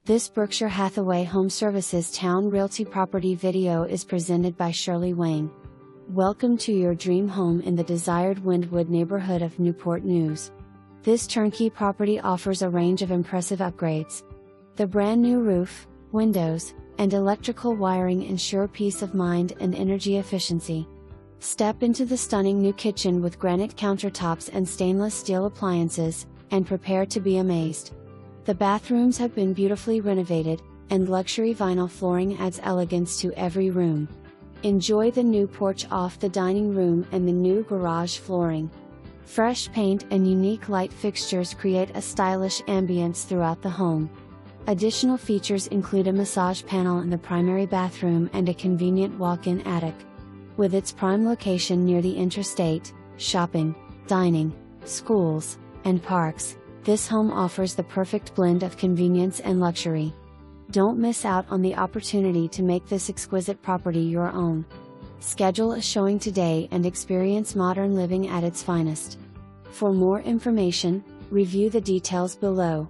This Berkshire Hathaway HomeServices Towne Realty property video is presented by Shirley Wayne. Welcome to your dream home in the desired Wendwood neighborhood of Newport News. This turnkey property offers a range of impressive upgrades. The brand new roof, windows, and electrical wiring ensure peace of mind and energy efficiency. Step into the stunning new kitchen with granite countertops and stainless steel appliances, and prepare to be amazed. The bathrooms have been beautifully renovated, and luxury vinyl flooring adds elegance to every room. Enjoy the new porch off the dining room and the new garage flooring. Fresh paint and unique light fixtures create a stylish ambiance throughout the home. Additional features include a massage panel in the primary bathroom and a convenient walk-in attic. With its prime location near the interstate, shopping, dining, schools, and parks, this home offers the perfect blend of convenience and luxury. Don't miss out on the opportunity to make this exquisite property your own. Schedule a showing today and experience modern living at its finest. For more information, review the details below.